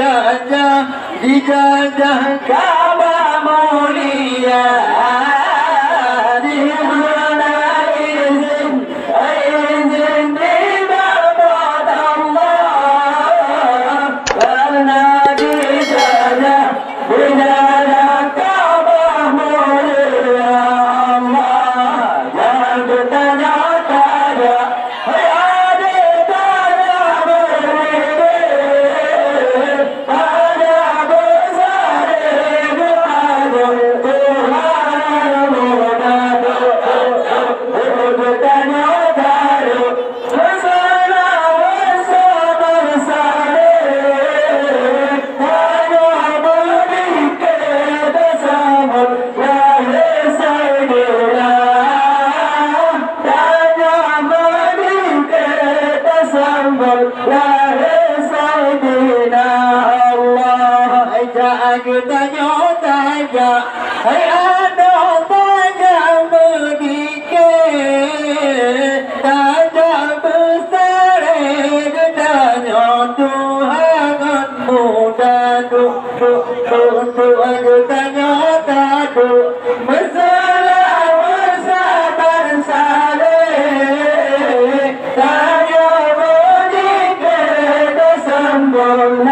berjajah di jajah Ka'bah mulia. Di mana izin di babat Allah, karena di jajah Ka'bah mulia. Allah yang bertanya-tanya, kita nyotanya, hai ada banyak medikit, tanya besar gedanya Tuhan muda kita nyotanya, masalah sabar saleh, tanya medikit sambung.